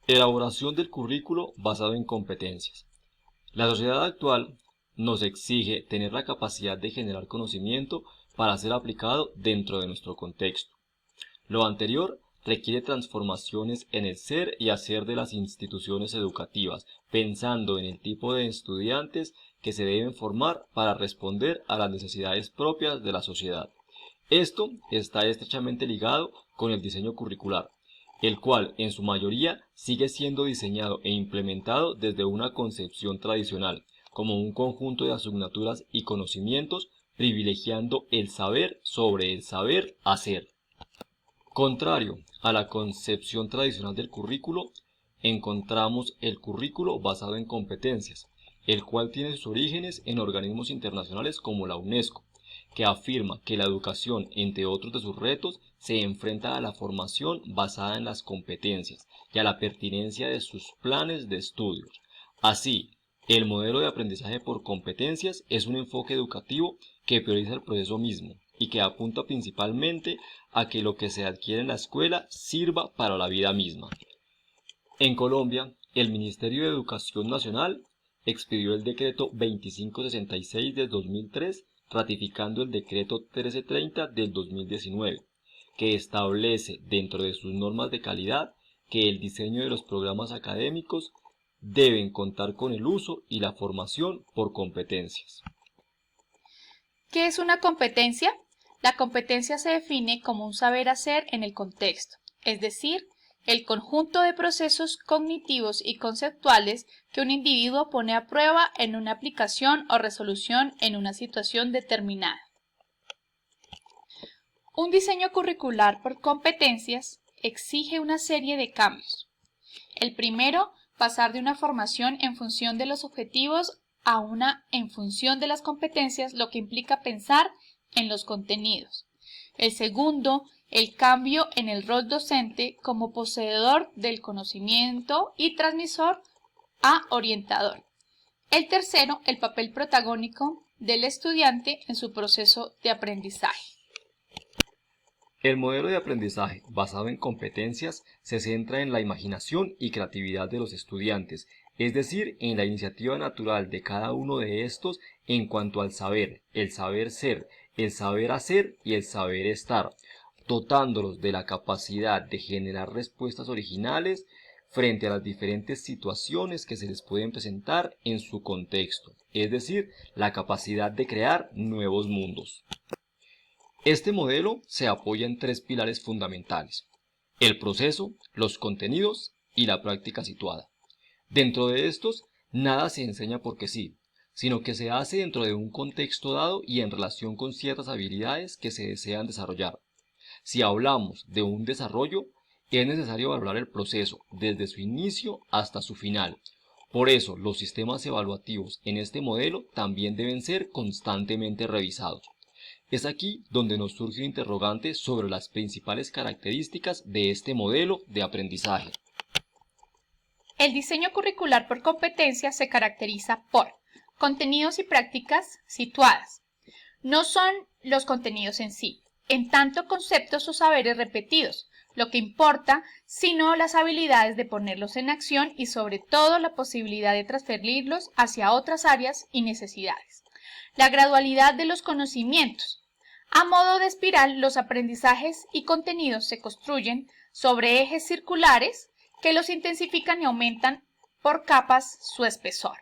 Elaboración del currículo basado en competencias. La sociedad actual nos exige tener la capacidad de generar conocimiento para ser aplicado dentro de nuestro contexto. Lo anterior requiere transformaciones en el ser y hacer de las instituciones educativas, pensando en el tipo de estudiantes que se deben formar para responder a las necesidades propias de la sociedad. Esto está estrechamente ligado con el diseño curricular, el cual en su mayoría sigue siendo diseñado e implementado desde una concepción tradicional, como un conjunto de asignaturas y conocimientos, privilegiando el saber sobre el saber hacer. Contrario a la concepción tradicional del currículo, encontramos el currículo basado en competencias, el cual tiene sus orígenes en organismos internacionales como la UNESCO, que afirma que la educación, entre otros de sus retos, se enfrenta a la formación basada en las competencias y a la pertinencia de sus planes de estudios. Así, el modelo de aprendizaje por competencias es un enfoque educativo que prioriza el proceso mismo y que apunta principalmente a que lo que se adquiere en la escuela sirva para la vida misma. En Colombia, el Ministerio de Educación Nacional expidió el decreto 2566 del 2003, ratificando el decreto 1330 del 2019, que establece dentro de sus normas de calidad que el diseño de los programas académicos deben contar con el uso y la formación por competencias. ¿Qué es una competencia? La competencia se define como un saber hacer en el contexto, es decir, el conjunto de procesos cognitivos y conceptuales que un individuo pone a prueba en una aplicación o resolución en una situación determinada. Un diseño curricular por competencias exige una serie de cambios. El primero, pasar de una formación en función de los objetivos a una en función de las competencias, lo que implica pensar en los contenidos. El segundo, el cambio en el rol docente como poseedor del conocimiento y transmisor a orientador. El tercero, el papel protagónico del estudiante en su proceso de aprendizaje. El modelo de aprendizaje basado en competencias se centra en la imaginación y creatividad de los estudiantes, es decir, en la iniciativa natural de cada uno de estos en cuanto al saber, el saber ser, el saber hacer y el saber estar, dotándolos de la capacidad de generar respuestas originales frente a las diferentes situaciones que se les pueden presentar en su contexto, es decir, la capacidad de crear nuevos mundos. Este modelo se apoya en tres pilares fundamentales: el proceso, los contenidos y la práctica situada. Dentro de estos, nada se enseña porque sí, sino que se hace dentro de un contexto dado y en relación con ciertas habilidades que se desean desarrollar. Si hablamos de un desarrollo, es necesario valorar el proceso desde su inicio hasta su final. Por eso, los sistemas evaluativos en este modelo también deben ser constantemente revisados. Es aquí donde nos surge un interrogante sobre las principales características de este modelo de aprendizaje. El diseño curricular por competencia se caracteriza por contenidos y prácticas situadas. No son los contenidos en sí, en tanto conceptos o saberes repetidos, lo que importa, sino las habilidades de ponerlos en acción y sobre todo la posibilidad de transferirlos hacia otras áreas y necesidades. La gradualidad de los conocimientos. A modo de espiral, los aprendizajes y contenidos se construyen sobre ejes circulares que los intensifican y aumentan por capas su espesor.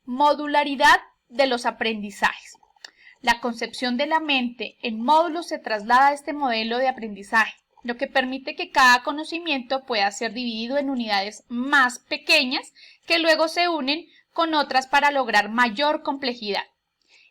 Modularidad de los aprendizajes. La concepción de la mente en módulos se traslada a este modelo de aprendizaje, lo que permite que cada conocimiento pueda ser dividido en unidades más pequeñas que luego se unen con otras para lograr mayor complejidad.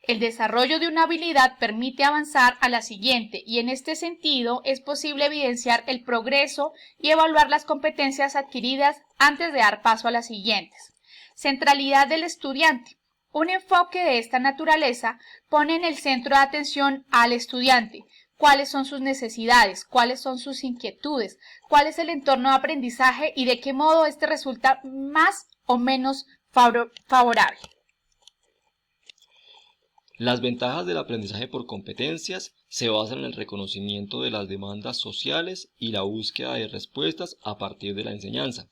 El desarrollo de una habilidad permite avanzar a la siguiente y en este sentido es posible evidenciar el progreso y evaluar las competencias adquiridas antes de dar paso a las siguientes. Centralidad del estudiante. Un enfoque de esta naturaleza pone en el centro de atención al estudiante. ¿Cuáles son sus necesidades? ¿Cuáles son sus inquietudes? ¿Cuál es el entorno de aprendizaje y de qué modo este resulta más o menos favorable? Las ventajas del aprendizaje por competencias se basan en el reconocimiento de las demandas sociales y la búsqueda de respuestas a partir de la enseñanza.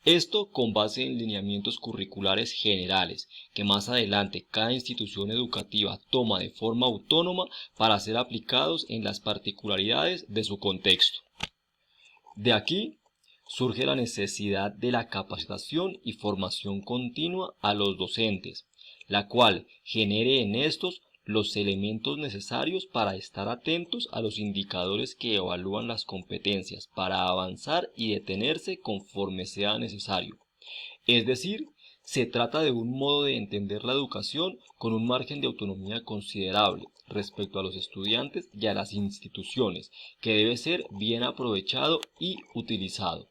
Esto con base en lineamientos curriculares generales, que más adelante cada institución educativa toma de forma autónoma para ser aplicados en las particularidades de su contexto. De aquí surge la necesidad de la capacitación y formación continua a los docentes, la cual genere en estos los elementos necesarios para estar atentos a los indicadores que evalúan las competencias para avanzar y detenerse conforme sea necesario. Es decir, se trata de un modo de entender la educación con un margen de autonomía considerable respecto a los estudiantes y a las instituciones, que debe ser bien aprovechado y utilizado.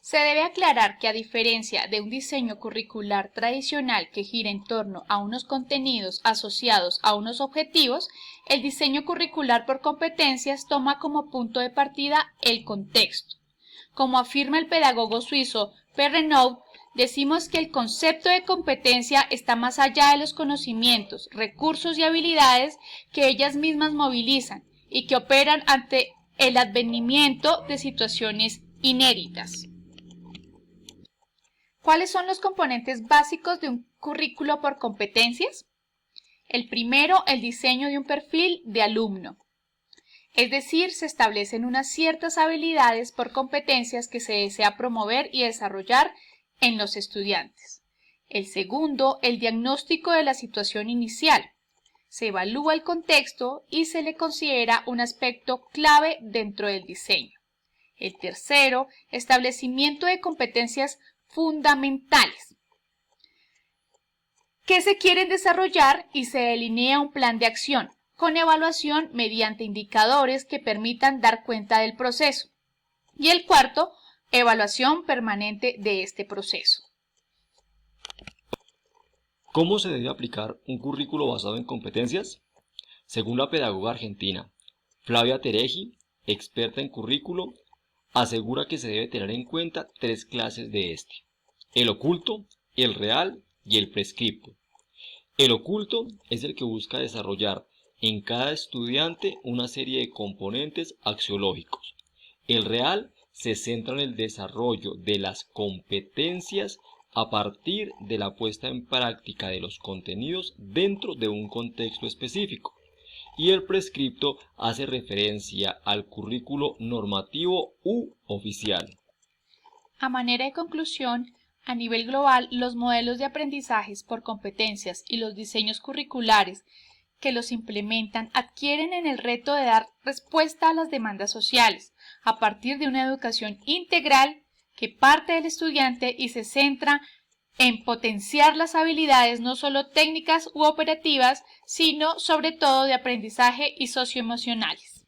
Se debe aclarar que a diferencia de un diseño curricular tradicional que gira en torno a unos contenidos asociados a unos objetivos, el diseño curricular por competencias toma como punto de partida el contexto. Como afirma el pedagogo suizo Per Renaud, decimos que el concepto de competencia está más allá de los conocimientos, recursos y habilidades que ellas mismas movilizan y que operan ante el advenimiento de situaciones inéditas. ¿Cuáles son los componentes básicos de un currículo por competencias? El primero, el diseño de un perfil de alumno. Es decir, se establecen unas ciertas habilidades por competencias que se desea promover y desarrollar en los estudiantes. El segundo, el diagnóstico de la situación inicial. Se evalúa el contexto y se le considera un aspecto clave dentro del diseño. El tercero, establecimiento de competencias fundamentales que se quieren desarrollar y se delinea un plan de acción con evaluación mediante indicadores que permitan dar cuenta del proceso. Y el cuarto, evaluación permanente de este proceso. ¿Cómo se debe aplicar un currículo basado en competencias? Según la pedagoga argentina Flavia Tereji, experta en currículo, asegura que se debe tener en cuenta tres clases de este: el oculto, el real y el prescripto. El oculto es el que busca desarrollar en cada estudiante una serie de componentes axiológicos. El real se centra en el desarrollo de las competencias a partir de la puesta en práctica de los contenidos dentro de un contexto específico. Y el prescripto hace referencia al currículo normativo u oficial. A manera de conclusión, a nivel global, los modelos de aprendizajes por competencias y los diseños curriculares que los implementan adquieren en el reto de dar respuesta a las demandas sociales a partir de una educación integral que parte del estudiante y se centra en potenciar las habilidades no solo técnicas u operativas, sino sobre todo de aprendizaje y socioemocionales.